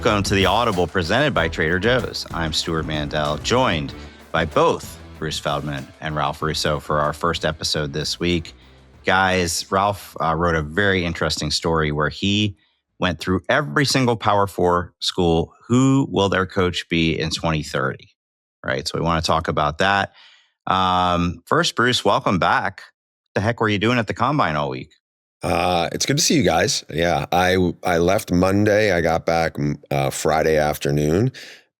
Welcome to the Audible presented by Trader Joe's. I'm Stuart Mandel, joined by both Bruce Feldman and Ralph Russo for our first episode this week. Guys, Ralph wrote a very interesting story where he went through every single Power Four school. Who will their coach be in 2030? Right. So we want to talk about that. First, Bruce, welcome back. What the heck were you doing at the Combine all week? It's good to see you guys. Yeah, I left Monday. I got back Friday afternoon.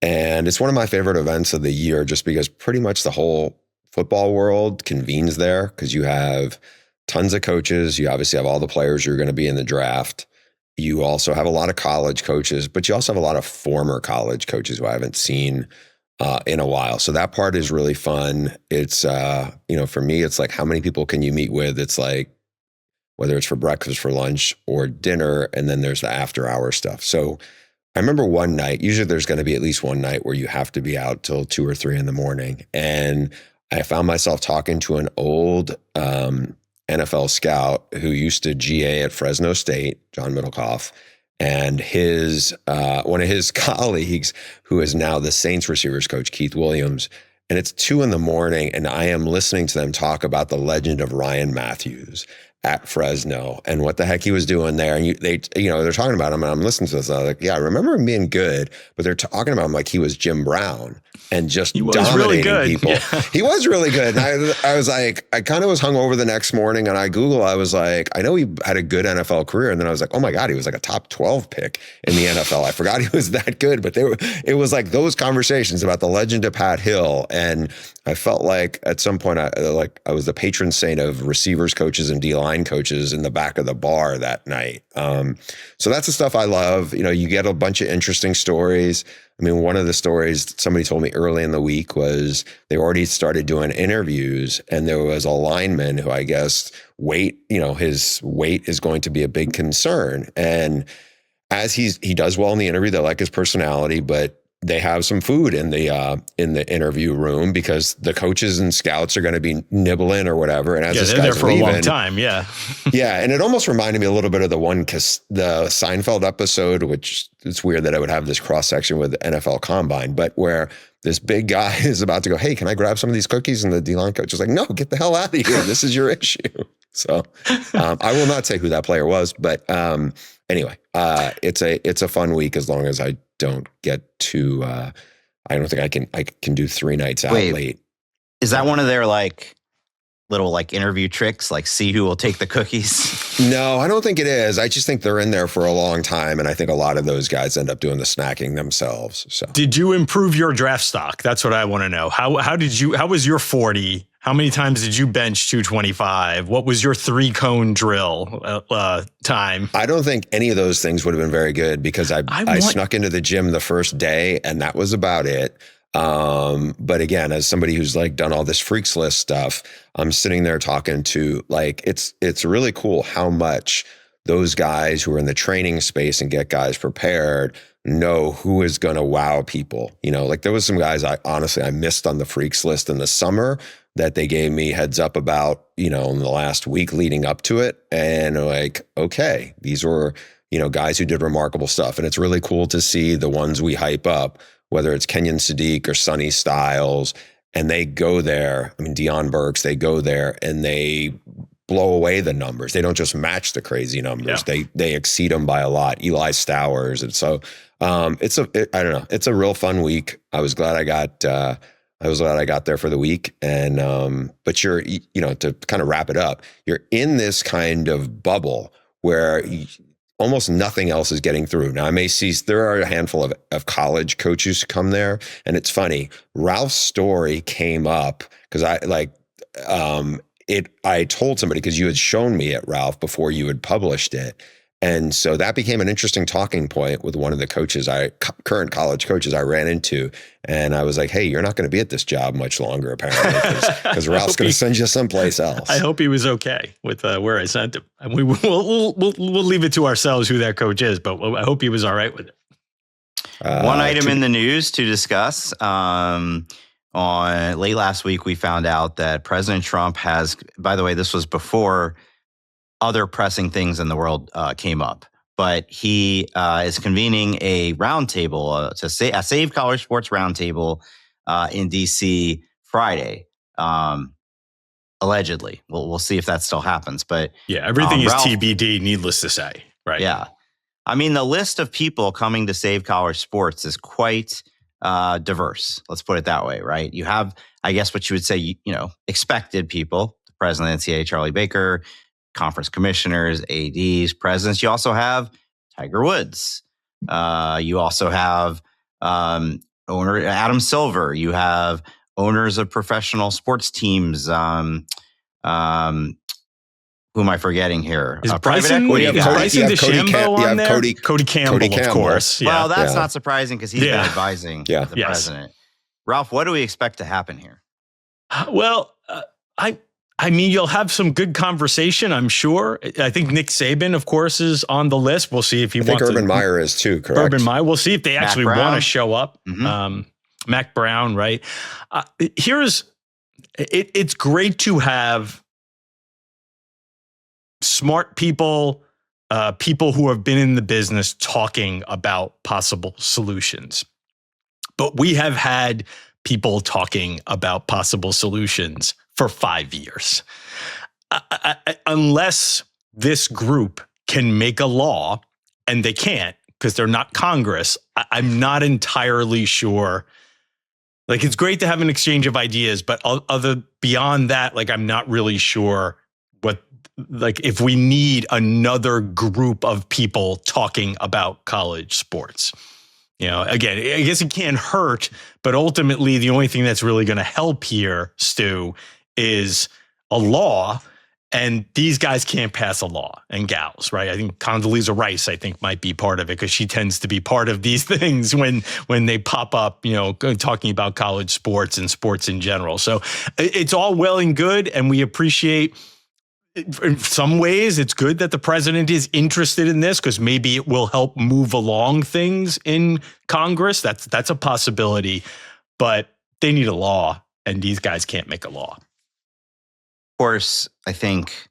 And it's one of my favorite events of the year just because pretty much the whole football world convenes there because you have tons of coaches. You obviously have all the players who are going to be in the draft. You also have a lot of college coaches, but you also have a lot of former college coaches who I haven't seen in a while. So that part is really fun. It's, for me, it's like, how many people can you meet with? It's like, whether it's for breakfast, for lunch, or dinner, and then there's the after hour stuff. So I remember one night, usually there's going to be at least one night where you have to be out till 2 or 3 in the morning. And I found myself talking to an old NFL scout who used to GA at Fresno State, John Middlecoff, and his one of his colleagues, who is now the Saints receivers coach, Keith Williams. And it's 2 in the morning, and I am listening to them talk about the legend of Ryan Matthews at Fresno and what the heck he was doing there. And they're talking about him, and I'm listening to this. And I'm like, yeah, I remember him being good, but they're talking about him like he was Jim Brown and just dominating really good. People. Yeah. He was really good. And I was like, I kind of was hungover the next morning, and I was like, I know he had a good NFL career. And then I was like, oh my God, he was like a top 12 pick in the NFL. I forgot he was that good, but it was like those conversations about the legend of Pat Hill. And I felt like at some point I was the patron saint of receivers coaches and D-line coaches in the back of the bar that night. So that's the stuff I love. You get a bunch of interesting stories. I mean, one of the stories somebody told me early in the week was they already started doing interviews, and there was a lineman who I guess his weight is going to be a big concern. And as he does well in the interview, they like his personality, but they have some food in the interview room because the coaches and scouts are going to be nibbling or whatever. And as this they're guy's there for leaving, a long time. Yeah. Yeah. And it almost reminded me a little bit of the Seinfeld episode, which it's weird that I would have this cross section with the NFL Combine, but where this big guy is about to go, hey, can I grab some of these cookies? And the D-line coach is like, no, get the hell out of here. This is your issue. So I will not say who that player was, but anyway, it's a fun week as long as I don't get too. I don't think I can do 3 nights out late. Is that one of their little interview tricks? Like see who will take the cookies? No, I don't think it is. I just think they're in there for a long time, and I think a lot of those guys end up doing the snacking themselves. So, did you improve your draft stock? That's what I want to know. How was your 40? How many times did you bench 225? What was your 3-cone drill time? I don't think any of those things would have been very good because I snuck into the gym the first day, and that was about it. But again, as somebody who's done all this freaks list stuff, I'm sitting there talking to it's really cool how much those guys who are in the training space and get guys prepared know who is going to wow people. There was some guys I missed on the freaks list in the summer that they gave me heads up about, in the last week leading up to it. And okay, these were, guys who did remarkable stuff. And it's really cool to see the ones we hype up, whether it's Kenyon Sadiq or Sonny Styles, and they go there. I mean, Deion Burks, they go there and they blow away the numbers. They don't just match the crazy numbers. Yeah. They exceed them by a lot. Eli Stowers. And so I don't know. It's a real fun week. I was glad I got there for the week. And, but you're, to kind of wrap it up, you're in this kind of bubble where almost nothing else is getting through. Now I may see, there are a handful of college coaches who come there. And it's funny, Ralph's story came up because I told somebody, because you had shown me it, Ralph, before you had published it. And so that became an interesting talking point with one of the coaches, current college coaches I ran into. And I was like, hey, you're not going to be at this job much longer, apparently, because Ralph's going to send you someplace else. I hope he was okay with where I sent him. And we'll leave it to ourselves who that coach is, but I hope he was all right with it. One item in the news to discuss. On late last week, we found out that President Trump has, by the way, this was before other pressing things in the world came up. but he is convening a roundtable to say a Save College Sports roundtable in DC Friday. Allegedly, we'll see if that still happens. But yeah, everything is Ralph, TBD. Needless to say, right? Yeah, I mean, the list of people coming to Save College Sports is quite diverse. Let's put it that way, right? You have, I guess, what you would say, expected people: the president of the NCAA, Charlie Baker, conference commissioners, ADs, presidents. You also have Tiger Woods. You also have owner Adam Silver. You have owners of professional sports teams. Who am I forgetting here? Is Bryson DeChambeau on there? Cody Campbell, of course. Well, that's not surprising because he's been advising the president. Ralph, what do we expect to happen here? Well, I mean, you'll have some good conversation, I'm sure. I think Nick Saban, of course, is on the list. We'll see if he wants to. I think Urban Meyer is too, correct? Urban Meyer. We'll see if they actually want to show up. Mm-hmm. Mac Brown, right? It's great to have smart people, people who have been in the business talking about possible solutions. But we have had people talking about possible solutions for 5 years. Unless this group can make a law, and they can't because they're not Congress, I'm not entirely sure. Like, it's great to have an exchange of ideas, but beyond that, like, I'm not really sure if we need another group of people talking about college sports. Again, I guess it can't hurt, but ultimately the only thing that's really going to help here, Stu, is a law, and these guys can't pass a law, and gals, right? I think Condoleezza Rice, might be part of it because she tends to be part of these things when they pop up, talking about college sports and sports in general. So it's all well and good, and we appreciate. In some ways, it's good that the president is interested in this because maybe it will help move along things in Congress. That's a possibility, but they need a law, and these guys can't make a law. Of course, I think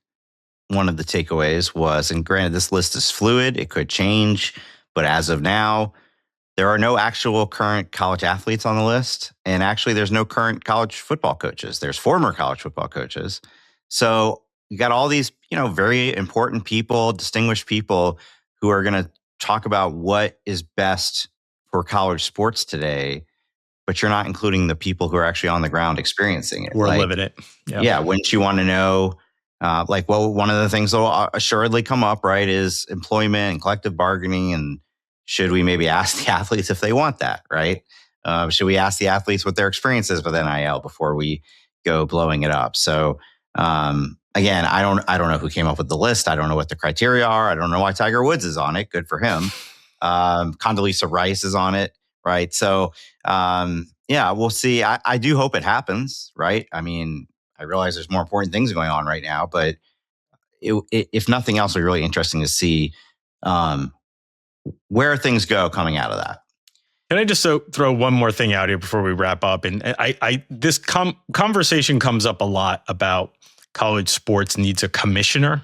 one of the takeaways was, and granted, this list is fluid, it could change, but as of now, there are no actual current college athletes on the list, and actually, there's no current college football coaches. There's former college football coaches. So you got all these, very important people, distinguished people who are going to talk about what is best for college sports today, but you're not including the people who are actually on the ground experiencing it. We're living it. Yep. Yeah. Wouldn't you want to know, one of the things that will assuredly come up, right, is employment and collective bargaining. And should we maybe ask the athletes if they want that, right? Should we ask the athletes what their experience is with NIL before we go blowing it up? So, again, I don't know who came up with the list. I don't know what the criteria are. I don't know why Tiger Woods is on it. Good for him. Condoleezza Rice is on it, right? So, we'll see. I do hope it happens, right? I mean, I realize there's more important things going on right now, but if nothing else, it'll be really interesting to see where things go coming out of that. Can I just throw one more thing out here before we wrap up? And this conversation comes up a lot about college sports needs a commissioner.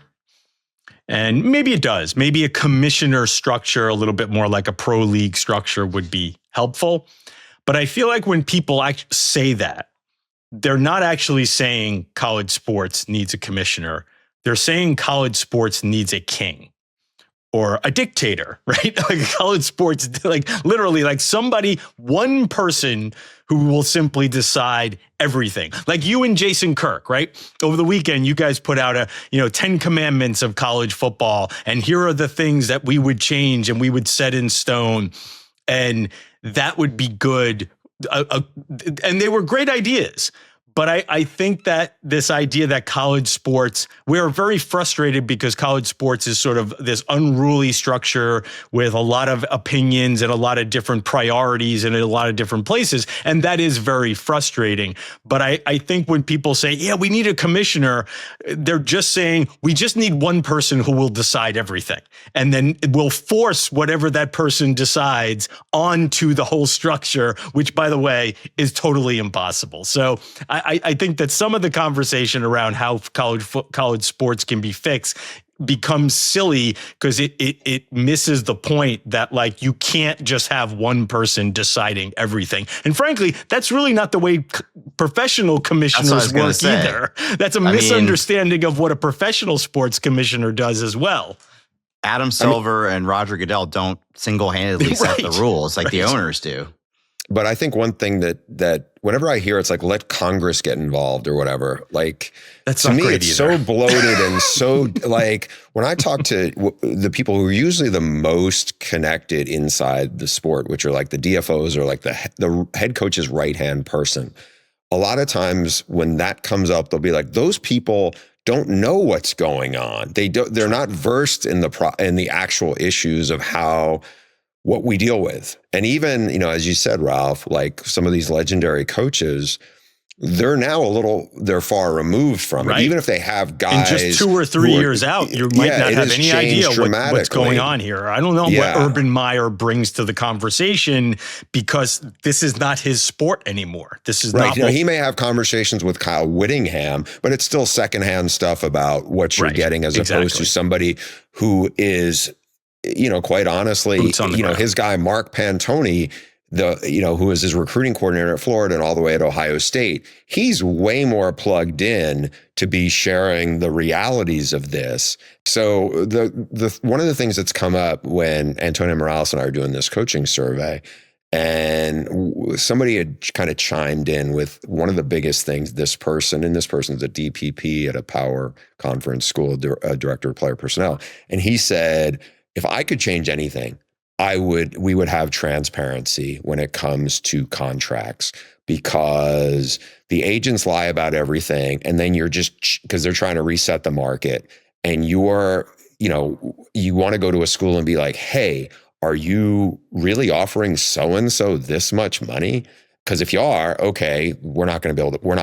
And maybe it does. Maybe a commissioner structure, a little bit more like a pro league structure, would be helpful. But I feel like when people say that, they're not actually saying college sports needs a commissioner. They're saying college sports needs a king or a dictator, right? Like college sports, literally somebody, one person who will simply decide everything. Like you and Jason Kirk, right? Over the weekend, you guys put out 10 commandments of college football. And here are the things that we would change and we would set in stone. And that would be good. And they were great ideas. But I think that this idea that college sports, we're very frustrated because college sports is sort of this unruly structure with a lot of opinions and a lot of different priorities and a lot of different places. And that is very frustrating. But I think when people say, yeah, we need a commissioner, they're just saying, we just need one person who will decide everything. And then we'll force whatever that person decides onto the whole structure, which, by the way, is totally impossible. So I think that some of the conversation around how college sports can be fixed becomes silly because it misses the point that like you can't just have one person deciding everything. And frankly, that's really not the way professional commissioners work either. That's a misunderstanding of what a professional sports commissioner does as well. Adam Silver and Roger Goodell don't single-handedly set the rules like the owners do. But I think one thing that whenever I hear it's like, let Congress get involved or whatever, like that's to me, it's so bloated and so like when I talk to the people who are usually the most connected inside the sport, which are like the DFOs or like the head coach's right-hand person, a lot of times when that comes up, they'll be like, those people don't know what's going on. They're not versed in the actual issues of what we deal with. And even, as you said, Ralph, like some of these legendary coaches, they're now they're far removed from it. Even if they have guys. And just 2 or 3 years out, you might not have any idea what's going on here. I don't know what Urban Meyer brings to the conversation because this is not his sport anymore. This is not. He may have conversations with Kyle Whittingham, but it's still secondhand stuff about what you're getting as opposed to somebody who is, quite honestly, his guy, Mark Pantoni, who is his recruiting coordinator at Florida and all the way at Ohio State, he's way more plugged in to be sharing the realities of this. So the one of the things that's come up when Antonio Morales and I are doing this coaching survey, and somebody had kind of chimed in with one of the biggest things, this person's a DPP at a power conference school, director of player personnel. And he said, if I could change anything, we would have transparency when it comes to contracts, because the agents lie about everything. And then you're just, because they're trying to reset the market, and you want to go to a school and be like, hey, are you really offering so-and-so this much money? Because if you are, okay, we're not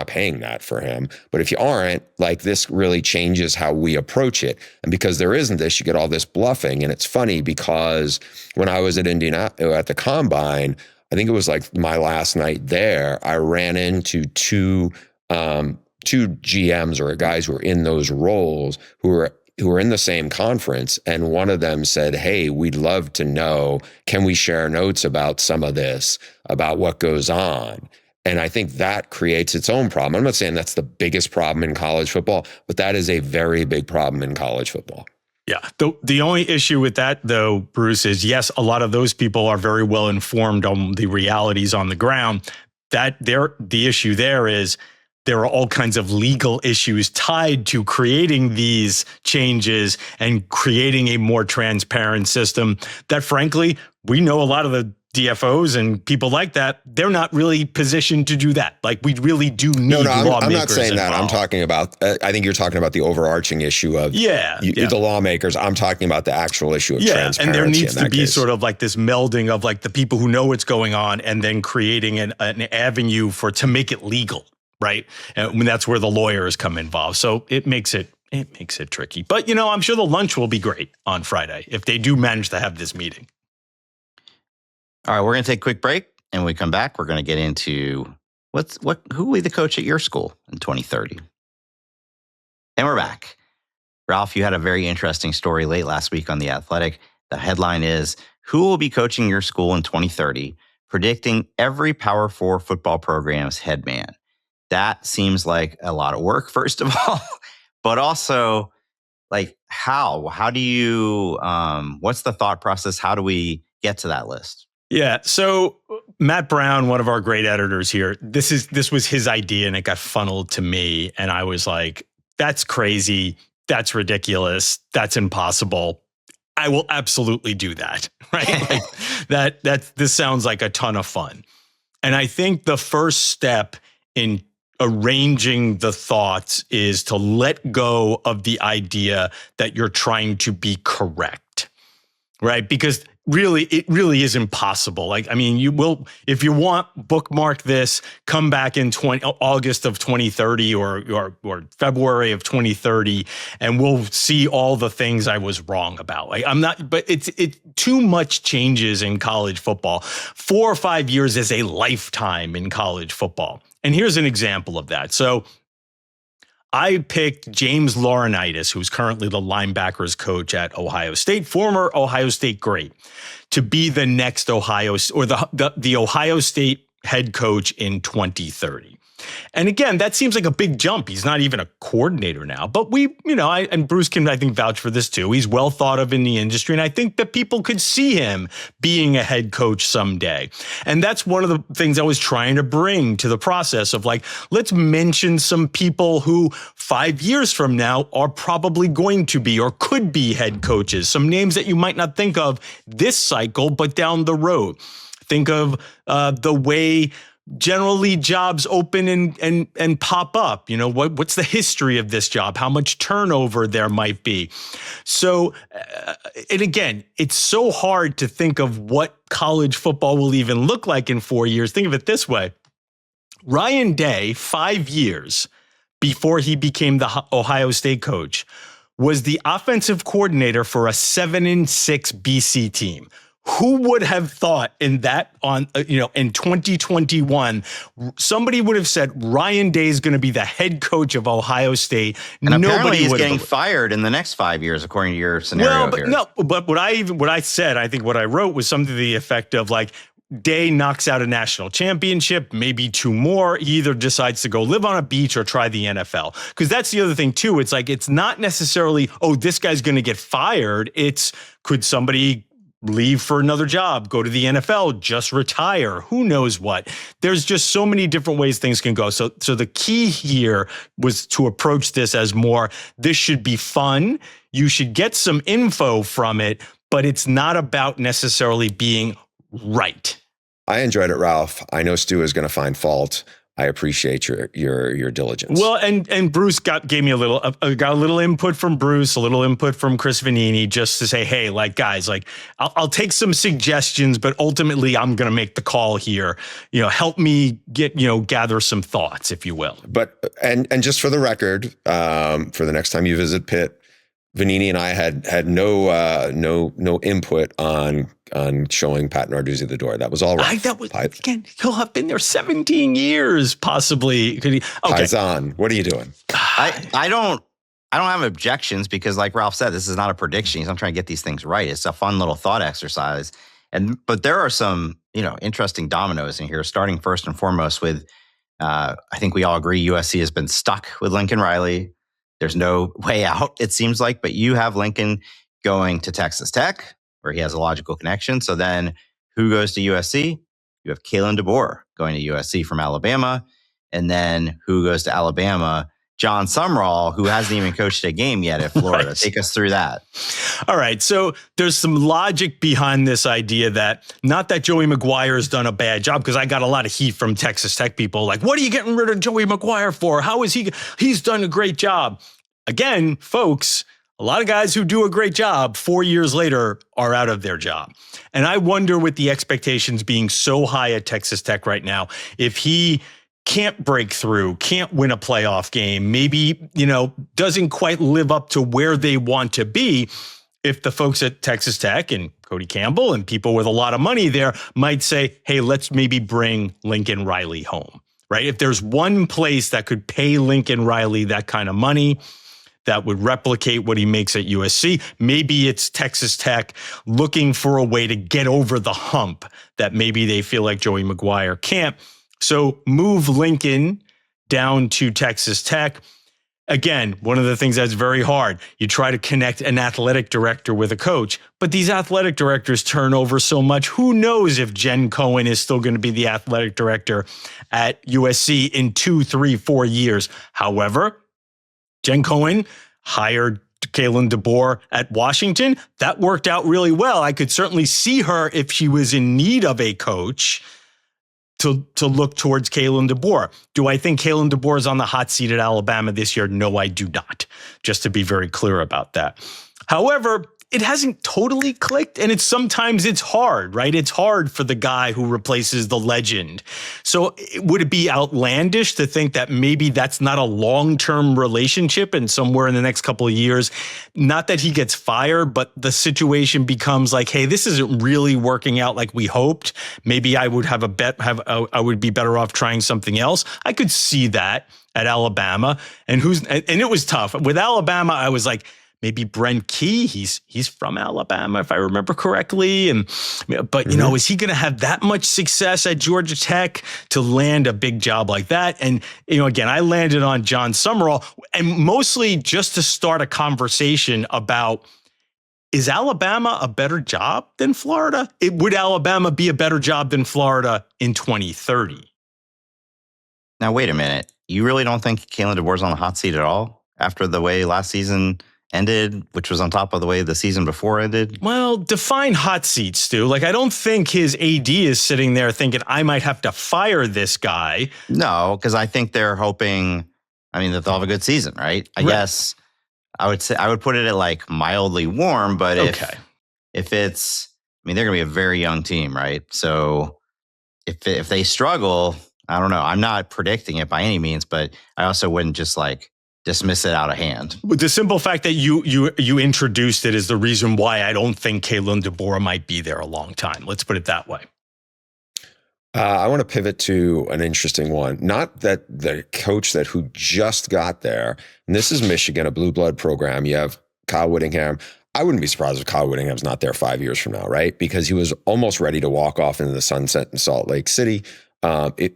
paying that for him. But if you aren't, like, this really changes how we approach it. And because there isn't this, you get all this bluffing. And it's funny because when I was at Indiana at the Combine, I think it was like my last night there, I ran into two GMs or guys who were in those roles who were in the same conference. And one of them said, hey, we'd love to know, can we share notes about some of this, about what goes on? And I think that creates its own problem. I'm not saying that's the biggest problem in college football, but that is a very big problem in college football. Yeah. The only issue with that, though, Bruce, is yes, a lot of those people are very well informed on the realities on the ground. The issue there is there are all kinds of legal issues tied to creating these changes and creating a more transparent system that, frankly, we know a lot of the DFOs and people like that, they're not really positioned to do that. Like, we really do need lawmakers. I'm not saying that. Involved. I'm talking about, I think you're talking about the overarching issue of the lawmakers. I'm talking about the actual issue of transparency. And there needs to be sort of like this melding of like the people who know what's going on and then creating an avenue to make it legal, right? And that's where the lawyers come involved. So it makes it tricky. But, I'm sure the lunch will be great on Friday if they do manage to have this meeting. All right, we're going to take a quick break, and when we come back, we're going to get into who will be the coach at your school in 2030. And we're back. Ralph, you had a very interesting story late last week on The Athletic. The headline is, who will be coaching your school in 2030, predicting every Power 4 football program's head man. That seems like a lot of work, first of all, but also, like, how do you, what's the thought process? How do we get to that list? Yeah. So Matt Brown, one of our great editors here, this was his idea and it got funneled to me. And I was like, that's crazy. That's ridiculous. That's impossible. I will absolutely do that. Right. Like this sounds like a ton of fun. And I think the first step in arranging the thoughts is to let go of the idea that you're trying to be correct. Right. Because it really is impossible. Like, I mean, you will, if you want, bookmark this, come back in August of 2030 or February of 2030, and we'll see all the things I was wrong about. Like, but it's too much changes in college football. 4 or 5 years is a lifetime in college football. And here's an example of that. So I picked James Laurinaitis, who's currently the linebackers coach at Ohio State, former Ohio State great, to be the next the Ohio State head coach in 2030. And again, that seems like a big jump. He's not even a coordinator now, but and Bruce can, I think, vouch for this too. He's well thought of in the industry. And I think that people could see him being a head coach someday. And that's one of the things I was trying to bring to the process of like, let's mention some people who 5 years from now are probably going to be or could be head coaches. Some names that you might not think of this cycle, but down the road. Think of the way generally jobs open and pop up. What's the history of this job? How much turnover there might be? So, and again, it's so hard to think of what college football will even look like in 4 years. Think of it this way. Ryan Day, 5 years before he became the Ohio State coach, was the offensive coordinator for a 7-6 BC team. Who would have thought in 2021, somebody would have said Ryan Day is going to be the head coach of Ohio State. And apparently he's getting fired in the next 5 years, according to your scenario here. But what I said, I think what I wrote was something to the effect of like, Day knocks out a national championship, maybe 2 more. He either decides to go live on a beach or try the NFL. Because that's the other thing too. It's like, it's not necessarily, this guy's going to get fired. It's, could somebody leave for another job, go to the NFL, just retire, who knows what. There's just so many different ways things can go. So the key here was to approach this as more, this should be fun. You should get some info from it, but it's not about necessarily being right. I enjoyed it, Ralph. I know Stu is going to find fault. I appreciate your diligence. Well, and Bruce gave me a little input from Bruce, a little input from Chris Vanini, just to say, hey, like guys, like I'll take some suggestions, but ultimately I'm going to make the call here. Help me gather some thoughts, if you will. But and just for the record, for the next time you visit Pitt, Vanini and I had no input on showing Pat Narduzzi the door. That was all right. Again, he'll have been there 17 years, possibly. Okay. Paisan, what are you doing? I don't have objections because, like Ralph said, this is not a prediction. He's not trying to get these things right. It's a fun little thought exercise. But there are some, interesting dominoes in here, starting first and foremost with, I think we all agree USC has been stuck with Lincoln Riley. There's no way out, it seems like, but you have Lincoln going to Texas Tech, where he has a logical connection. So then who goes to USC? You have Kalen DeBoer going to USC from Alabama. And then who goes to Alabama? John Sumrall, who hasn't even coached a game yet at Florida. Right. Take us through that. All right. So there's some logic behind this idea that not that Joey McGuire has done a bad job, because I got a lot of heat from Texas Tech people like, what are you getting rid of Joey McGuire for? How is he's done a great job. Again, folks, a lot of guys who do a great job 4 years later are out of their job. And I wonder, with the expectations being so high at Texas Tech right now, if he can't break through, can't win a playoff game, maybe, doesn't quite live up to where they want to be, if the folks at Texas Tech and Cody Campbell and people with a lot of money there might say, hey, let's maybe bring Lincoln Riley home, right? If there's one place that could pay Lincoln Riley that kind of money, that would replicate what he makes at USC, maybe it's Texas Tech looking for a way to get over the hump that maybe they feel like Joey McGuire can't. So move Lincoln down to Texas Tech. Again, one of the things that's very hard, you try to connect an athletic director with a coach, but these athletic directors turn over so much. Who knows if Jen Cohen is still going to be the athletic director at USC in 2, 3, 4 years. However, Jen Cohen hired Kalen DeBoer at Washington. That worked out really well. I could certainly see her, if she was in need of a coach, to look towards Kalen DeBoer. Do I think Kalen DeBoer is on the hot seat at Alabama this year? No, I do not. Just to be very clear about that. However, it hasn't totally clicked. And sometimes it's hard, right? It's hard for the guy who replaces the legend. So would it be outlandish to think that maybe that's not a long-term relationship and somewhere in the next couple of years, not that he gets fired, but the situation becomes like, hey, this isn't really working out like we hoped. Maybe I would have I would be better off trying something else. I could see that at Alabama. And it was tough. With Alabama, I was like, maybe Brent Key, he's from Alabama, if I remember correctly. But is he going to have that much success at Georgia Tech to land a big job like that? And, again, I landed on John Summerall, and mostly just to start a conversation about, is Alabama a better job than Florida? Would Alabama be a better job than Florida in 2030? Now, wait a minute. You really don't think Kalen DeBoer's on the hot seat at all after the way last season ended, which was on top of the way the season before ended? Well, define hot seat, Stu. Like, I don't think his AD is sitting there thinking, I might have to fire this guy. No, because I think they're hoping, that they'll have a good season, right? I guess I would put it at like mildly warm, but if it's, they're going to be a very young team, right? So if they struggle, I don't know. I'm not predicting it by any means, but I also wouldn't just like dismiss it out of hand. The simple fact that you introduced it is the reason why I don't think Kalen DeBoer might be there a long time. Let's put it that way. I want to pivot to an interesting one. Not that the coach who just got there, and this is Michigan, a blue blood program. You have Kyle Whittingham. I wouldn't be surprised if Kyle Whittingham's not there 5 years from now, right? Because he was almost ready to walk off into the sunset in Salt Lake City.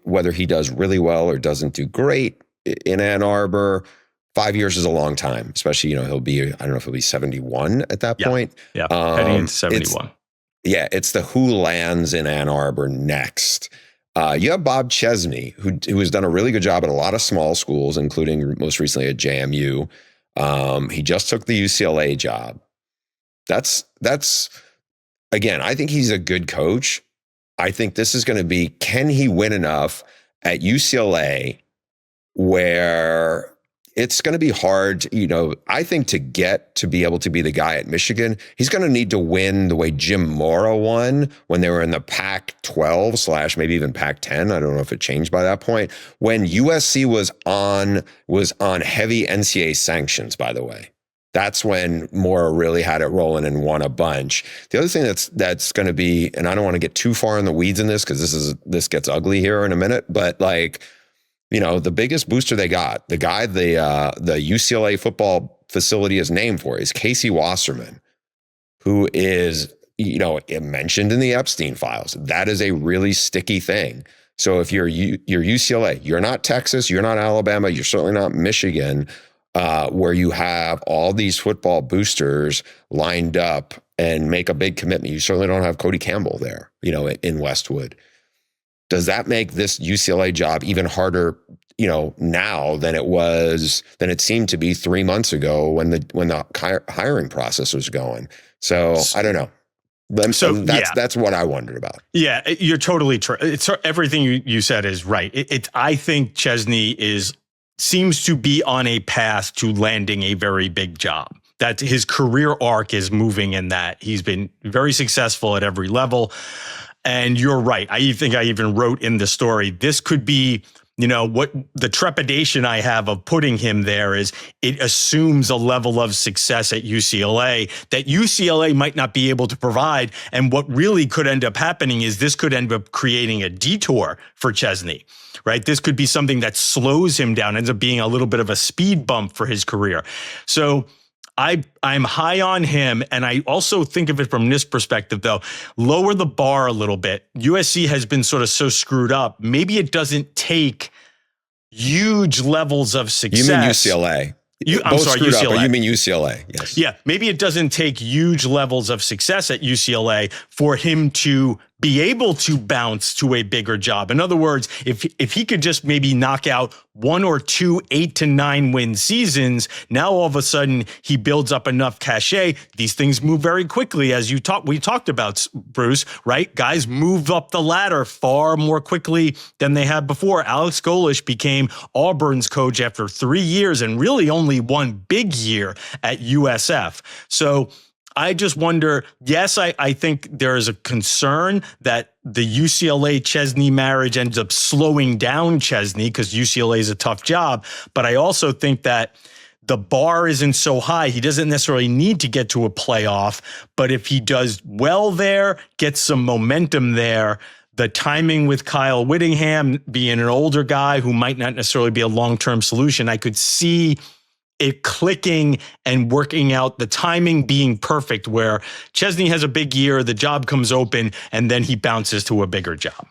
Whether he does really well or doesn't do great in Ann Arbor, 5 years is a long time, especially, he'll be, I don't know if he'll be 71 at that point. Yeah, heading into 71. It's the who lands in Ann Arbor next. You have Bob Chesney, who has done a really good job at a lot of small schools, including most recently at JMU. He just took the UCLA job. That's again, I think he's a good coach. I think this is going to be, can he win enough at UCLA where it's going to be hard, I think to be able to be the guy at Michigan, he's going to need to win the way Jim Mora won when they were in the Pac-12 / maybe even Pac-10. I don't know if it changed by that point. When USC was on heavy NCAA sanctions, by the way. That's when Mora really had it rolling and won a bunch. The other thing that's going to be, and I don't want to get too far in the weeds in this because this gets ugly here in a minute, but the biggest booster they got, the guy the UCLA football facility is named for, is Casey Wasserman, who is, mentioned in the Epstein files. That is a really sticky thing. So if you're UCLA, you're not Texas, you're not Alabama, you're certainly not Michigan, where you have all these football boosters lined up and make a big commitment. You certainly don't have Cody Campbell there, in Westwood. Does that make this UCLA job even harder, now than it seemed to be 3 months ago when the hiring process was going? So I don't know. That's what I wondered about. Yeah, you're totally true. It's everything you said is right. I think Chesney seems to be on a path to landing a very big job. That his career arc is moving in that. He's been very successful at every level. And you're right. I think I even wrote in the story, this could be, what the trepidation I have of putting him there is it assumes a level of success at UCLA that UCLA might not be able to provide. And what really could end up happening is this could end up creating a detour for Chesney, right? This could be something that slows him down, ends up being a little bit of a speed bump for his career. So I'm high on him, and I also think of it from this perspective, though. Lower the bar a little bit. USC has been sort of so screwed up. Maybe it doesn't take huge levels of success. You mean UCLA? I'm sorry, UCLA. Up, but you mean UCLA, yes. Yeah, maybe it doesn't take huge levels of success at UCLA for him to be able to bounce to a bigger job. In other words, if he could just maybe knock out 1 or 2 8 to 9 win seasons, now all of a sudden he builds up enough cachet. These things move very quickly, as we talked about, Bruce, right? Guys move up the ladder far more quickly than they had before. Alex Golesh became Auburn's coach after 3 years and really only one big year at USF. So I just wonder, yes, I think there is a concern that the UCLA-Chesney marriage ends up slowing down Chesney because UCLA is a tough job. But I also think that the bar isn't so high. He doesn't necessarily need to get to a playoff. But if he does well there, gets some momentum there, the timing with Kyle Whittingham being an older guy who might not necessarily be a long-term solution, I could see it clicking and working out, the timing being perfect where Chesney has a big year, the job comes open, and then he bounces to a bigger job.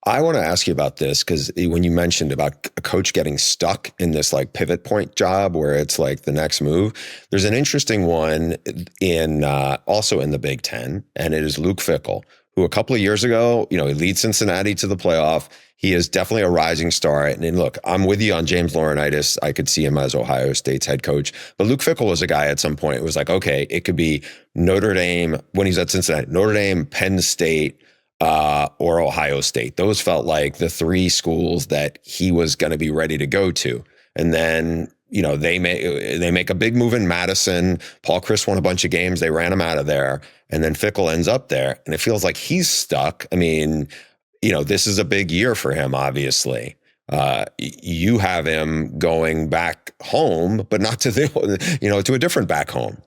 I want to ask you about this because when you mentioned about a coach getting stuck in this like pivot point job where it's like the next move, there's an interesting one in also in the Big Ten, and it is Luke Fickell, who a couple of years ago, he leads Cincinnati to the playoff. He is definitely a rising star. And look, I'm with you on James Laurinaitis. I could see him as Ohio State's head coach. But Luke Fickell was a guy at some point. It was like, okay, it could be Notre Dame when he's at Cincinnati, Notre Dame, Penn State, or Ohio State. Those felt like the three schools that he was going to be ready to go to. And then, they make a big move in Madison. Paul Chryst won a bunch of games. They ran him out of there. And then Fickell ends up there. And it feels like he's stuck. I mean, this is a big year for him, obviously. You have him going back home, but not to to a different back home.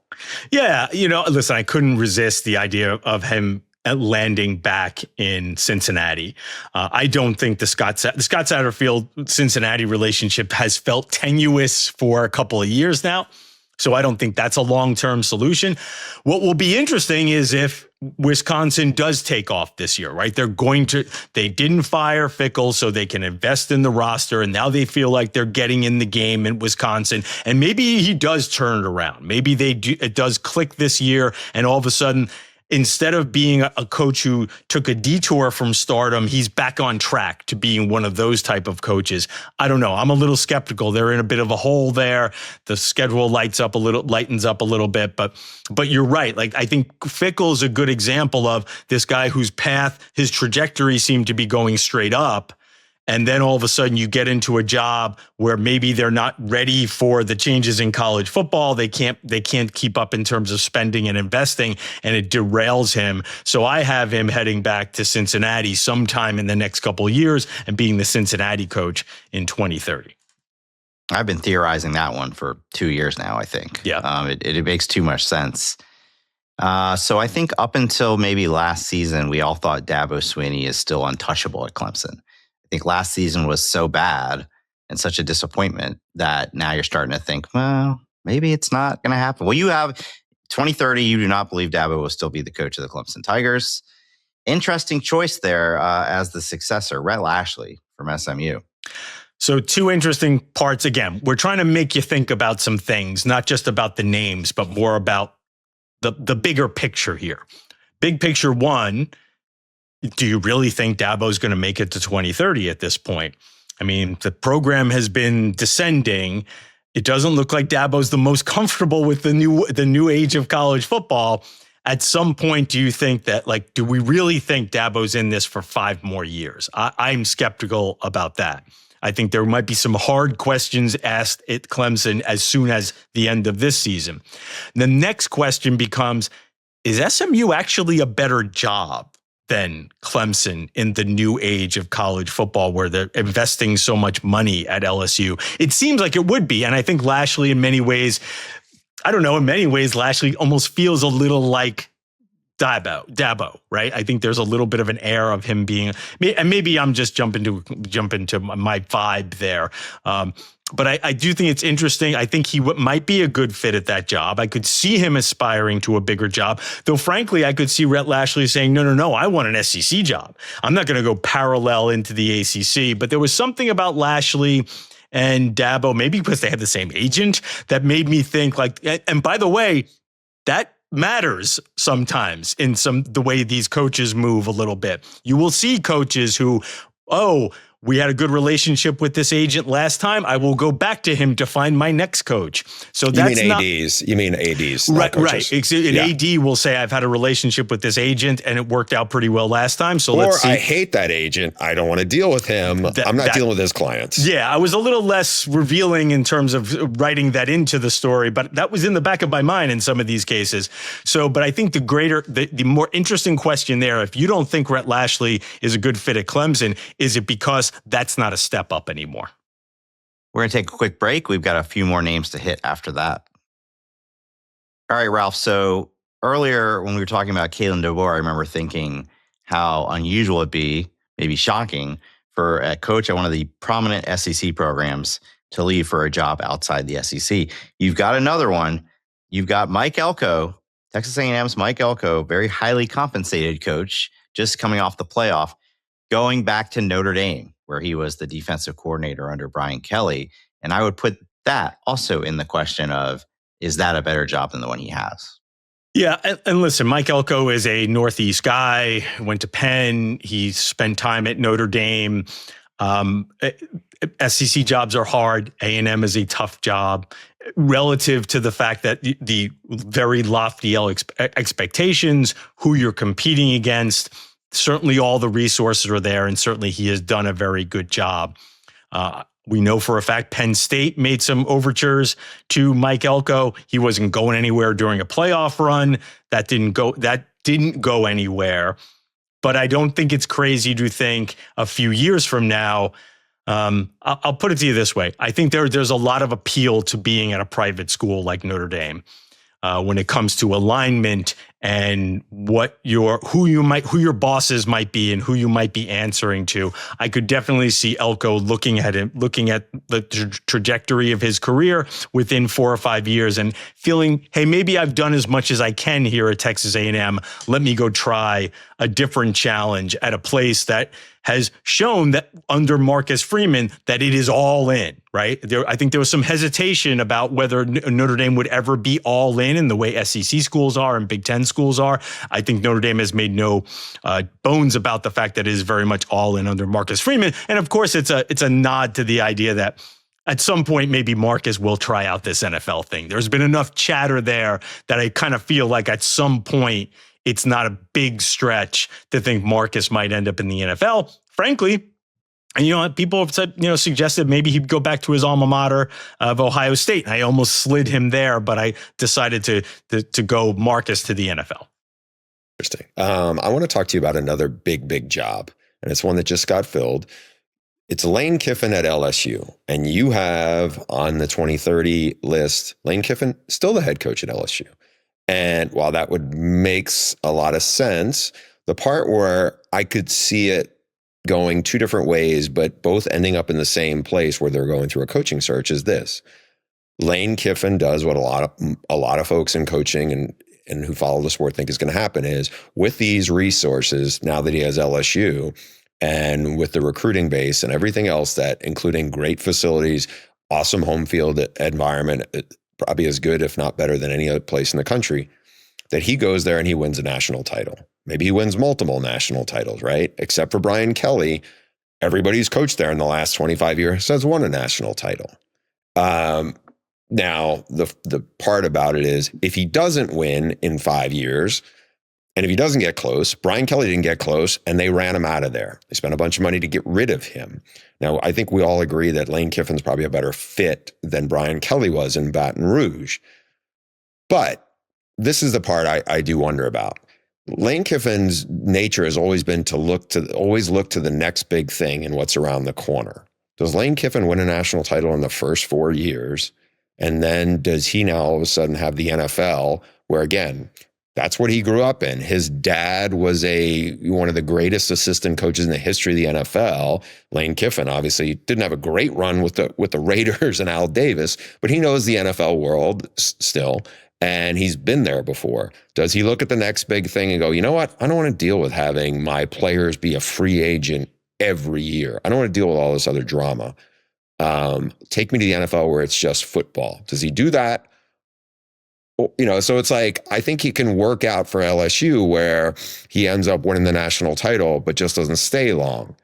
Yeah. Listen, I couldn't resist the idea of him landing back in Cincinnati. I don't think the Scott Satterfield Cincinnati relationship has felt tenuous for a couple of years now. So I don't think that's a long-term solution. What will be interesting is if Wisconsin does take off this year, right? They didn't fire Fickell so they can invest in the roster. And now they feel like they're getting in the game in Wisconsin. And maybe he does turn it around. Maybe it does click this year. And all of a sudden, instead of being a coach who took a detour from stardom, he's back on track to being one of those type of coaches. I don't know. I'm a little skeptical. They're in a bit of a hole there. The schedule lightens up a little bit, but you're right. Like, I think Fickell is a good example of this guy whose his trajectory seemed to be going straight up. And then all of a sudden you get into a job where maybe they're not ready for the changes in college football. They can't keep up in terms of spending and investing, and it derails him. So I have him heading back to Cincinnati sometime in the next couple of years and being the Cincinnati coach in 2030. I've been theorizing that one for 2 years now, I think. Yeah. It makes too much sense. So I think up until maybe last season, we all thought Dabo Swinney is still untouchable at Clemson. I think last season was so bad and such a disappointment that now you're starting to think, well, maybe it's not going to happen. Well, you have 2030. You do not believe Dabo will still be the coach of the Clemson Tigers. Interesting choice there as the successor, Rhett Lashlee from SMU. So two interesting parts. Again, we're trying to make you think about some things, not just about the names, but more about the bigger picture here. Big picture one, do you really think Dabo's going to make it to 2030 at this point? I mean, the program has been descending. It doesn't look like Dabo's the most comfortable with the new age of college football. At some point, do you think that, do we really think Dabo's in this for 5 more years? I'm skeptical about that. I think there might be some hard questions asked at Clemson as soon as the end of this season. The next question becomes, is SMU actually a better job than Clemson in the new age of college football where they're investing so much money at LSU? It seems like it would be. And I think Lashlee in many ways, Lashlee almost feels a little like Dabo, right? I think there's a little bit of an air of him being, and maybe I'm just jump into my vibe there. But I do think it's interesting. I think he might be a good fit at that job. I could see him aspiring to a bigger job. Though, frankly, I could see Rhett Lashlee saying, no, I want an SEC job. I'm not going to go parallel into the ACC. But there was something about Lashlee and Dabo, maybe because they had the same agent, that made me think and by the way, that matters sometimes in the way these coaches move a little bit. You will see coaches who, we had a good relationship with this agent last time. I will go back to him to find my next coach. So that's not ADs. You mean ADs, right? Right. An AD will say, "I've had a relationship with this agent, and it worked out pretty well last time." So let's see. I hate that agent. I don't want to deal with him. I'm not dealing with his clients. Yeah, I was a little less revealing in terms of writing that into the story, but that was in the back of my mind in some of these cases. So, but I think the more interesting question there, if you don't think Rhett Lashlee is a good fit at Clemson, is it because that's not a step up anymore? We're going to take a quick break. We've got a few more names to hit after that. All right, Ralph. So earlier when we were talking about Kalen DeBoer, I remember thinking how unusual it'd be, maybe shocking, for a coach at one of the prominent SEC programs to leave for a job outside the SEC. You've got another one. You've got Mike Elko, Texas A&M's Mike Elko, very highly compensated coach, just coming off the playoff, going back to Notre Dame, where he was the defensive coordinator under Brian Kelly. And I would put that also in the question of, is that a better job than the one he has? Yeah, and listen, Mike Elko is a Northeast guy, went to Penn, he spent time at Notre Dame. SEC jobs are hard. A&M is a tough job relative to the fact that the very lofty expectations, who you're competing against, certainly all the resources are there, and certainly he has done a very good job. We know for a fact Penn State made some overtures to Mike Elko. He wasn't going anywhere during a playoff run. That didn't go anywhere. But I don't think it's crazy to think a few years from now. I'll put it to you this way. I think there's a lot of appeal to being at a private school like Notre Dame when it comes to alignment and who your bosses might be and who you might be answering to. I could definitely see Elko looking at the trajectory of his career within 4 or 5 years and feeling, hey, maybe I've done as much as I can here at Texas A&M. Let me go try a different challenge at a place that has shown that under Marcus Freeman that it is all in, right? I think there was some hesitation about whether Notre Dame would ever be all in the way SEC schools are and Big Ten schools are. I think Notre Dame has made no bones about the fact that it is very much all in under Marcus Freeman. And of course, it's a nod to the idea that at some point, maybe Marcus will try out this NFL thing. There's been enough chatter there that I kind of feel like at some point, it's not a big stretch to think Marcus might end up in the NFL. Frankly, and people have said, suggested maybe he'd go back to his alma mater of Ohio State. And I almost slid him there, but I decided to go Marcus to the NFL. Interesting. I want to talk to you about another big job, and it's one that just got filled. It's Lane Kiffin at LSU, and you have on the 2030 list, Lane Kiffin, still the head coach at LSU. And while that makes a lot of sense, the part where I could see it going two different ways, but both ending up in the same place where they're going through a coaching search is this. Lane Kiffin does what a lot of folks in coaching and who follow the sport think is going to happen is with these resources, now that he has LSU and with the recruiting base and everything else that including great facilities, awesome home field environment, probably as good, if not better than any other place in the country, that he goes there and he wins a national title. Maybe he wins multiple national titles, right? Except for Brian Kelly, everybody who's coached there in the last 25 years has won a national title. Now, the part about it is if he doesn't win in 5 years, and if he doesn't get close, Brian Kelly didn't get close, and they ran him out of there. They spent a bunch of money to get rid of him. Now, I think we all agree that Lane Kiffin's probably a better fit than Brian Kelly was in Baton Rouge. But this is the part I do wonder about. Lane Kiffin's nature has always been to look to the next big thing and what's around the corner. Does Lane Kiffin win a national title in the first 4 years? And then does he now all of a sudden have the NFL where, again, that's what he grew up in. His dad was one of the greatest assistant coaches in the history of the NFL. Lane Kiffin obviously didn't have a great run with the Raiders and Al Davis, but he knows the NFL world still, and he's been there before. Does he look at the next big thing and go, you know what? I don't want to deal with having my players be a free agent every year. I don't want to deal with all this other drama. Take me to the NFL where it's just football. Does he do that? So it's like, I think he can work out for LSU where he ends up winning the national title, but just doesn't stay long.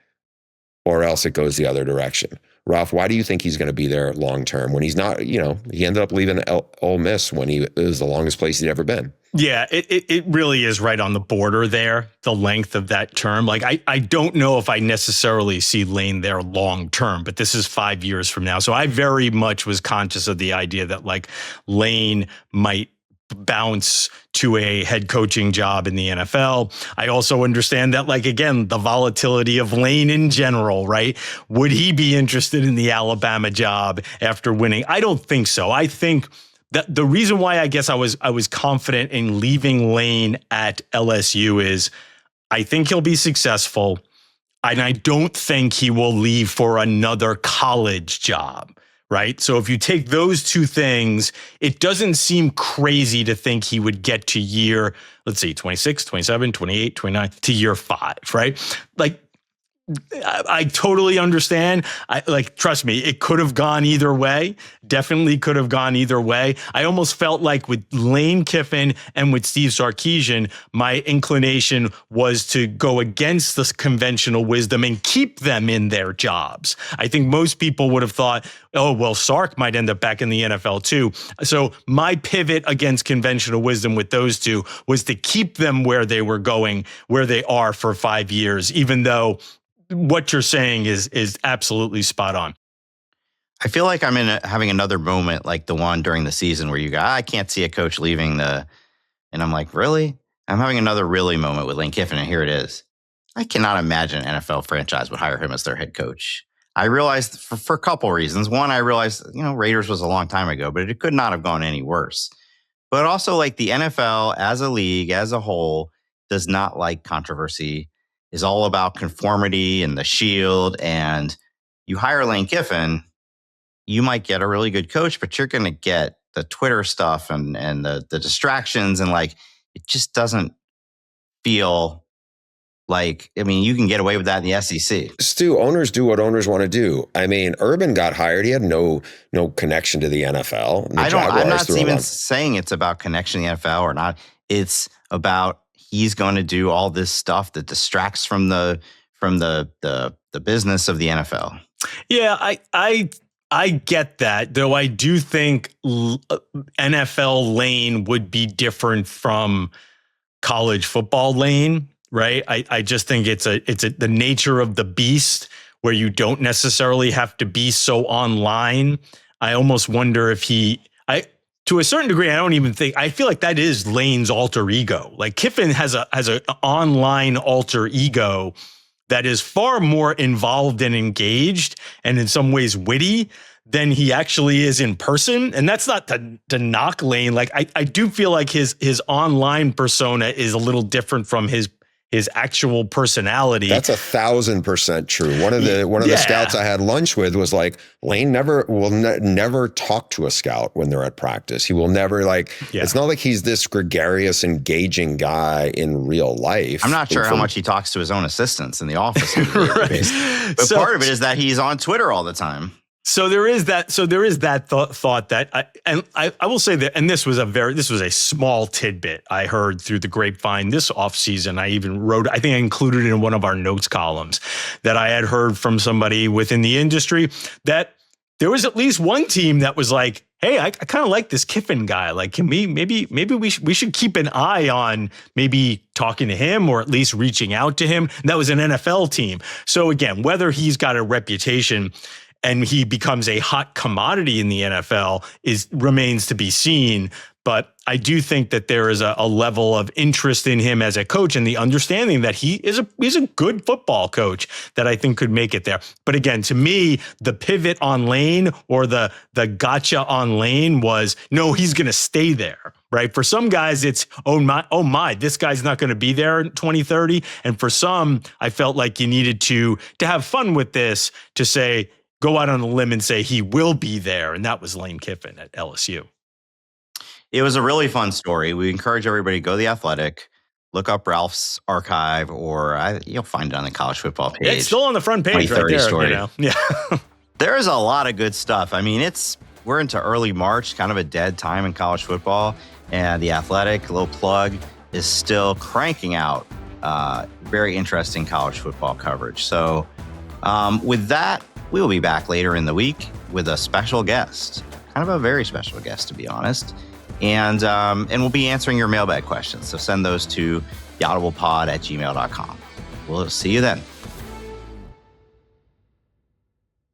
or else it goes the other direction. Ralph, why do you think he's going to be there long term when he's not, he ended up leaving Ole Miss when it was the longest place he'd ever been? Yeah, it really is right on the border there, the length of that term. Like, I don't know if I necessarily see Lane there long term, but this is 5 years from now. So I very much was conscious of the idea that like Lane might bounce to a head coaching job in the NFL. I also understand that, like, again, the volatility of Lane in general, right? Would he be interested in the Alabama job after winning? I don't think so. I think that the reason why I guess I was confident in leaving Lane at LSU is I think he'll be successful, and I don't think he will leave for another college job. Right. So if you take those two things, it doesn't seem crazy to think he would get to year, let's see, 26, 27, 28, 29 to year 5. Right. Like, I totally understand. Trust me, it could have gone either way. Definitely could have gone either way. I almost felt like with Lane Kiffin and with Steve Sarkisian, my inclination was to go against this conventional wisdom and keep them in their jobs. I think most people would have thought, oh, well, Sark might end up back in the NFL too. So my pivot against conventional wisdom with those two was to keep them where they were going, where they are for 5 years, even though what you're saying is absolutely spot on. I feel like I'm having another moment like the one during the season where you go, I can't see a coach leaving and I'm like, really? I'm having another really moment with Lane Kiffin, and here it is. I cannot imagine an NFL franchise would hire him as their head coach. I realized for a couple reasons. One, I realized, Raiders was a long time ago, but it could not have gone any worse. But also, like, the NFL as a league, as a whole, does not like controversy, is all about conformity and the shield. And you hire Lane Kiffin, you might get a really good coach, but you're going to get the Twitter stuff and the distractions. And like, it just doesn't feel like, you can get away with that in the SEC. Stu, owners do what owners want to do. Urban got hired. He had no connection to the NFL. I'm not even saying it's about connection to the NFL or not. It's about he's going to do all this stuff that distracts from the business of the NFL. Yeah, I get that, though. I do think NFL Lane would be different from college football Lane, right? I just think it's the nature of the beast where you don't necessarily have to be so online. I almost wonder if to a certain degree, I feel like that is Lane's alter ego. Like, Kiffin has an online alter ego that is far more involved and engaged and in some ways witty than he actually is in person. And that's not to knock Lane. Like, I do feel like his online persona is a little different from his actual personality. That's 1,000% true. One of the scouts I had lunch with was like, Lane will never talk to a scout when they're at practice. He will never It's not like he's this gregarious, engaging guy in real life. I'm not sure how much he talks to his own assistants in the office. Right. But part of it is that he's on Twitter all the time. So there is that. So there is that thought that I will say that, and this was a small tidbit I heard through the grapevine this offseason. I even wrote, I think I included it in one of our notes columns, that I had heard from somebody within the industry that there was at least one team that was like, hey, I kind of like this Kiffin guy. Like, can maybe we should keep an eye on maybe talking to him or at least reaching out to him. And that was an NFL team. So again, whether he's got a reputation and he becomes a hot commodity in the NFL remains to be seen. But I do think that there is a level of interest in him as a coach and the understanding that he's a good football coach that I think could make it there. But again, to me, the pivot on Lane or the gotcha on Lane was, no, he's going to stay there. Right. For some guys, it's, oh my, this guy's not going to be there in 2030. And for some, I felt like you needed to have fun with this, to say, go out on a limb and say he will be there. And that was Lane Kiffin at LSU. It was a really fun story. We encourage everybody to go to The Athletic, look up Ralph's archive, or you'll find it on the college football page. It's still on the front page right there. Story. Yeah. There's a lot of good stuff. We're into early March, kind of a dead time in college football. And The Athletic, a little plug, is still cranking out very interesting college football coverage. So With that, we will be back later in the week with a special guest, kind of a very special guest, to be honest. And we'll be answering your mailbag questions. So send those to yaudiblepod@gmail.com. We'll see you then.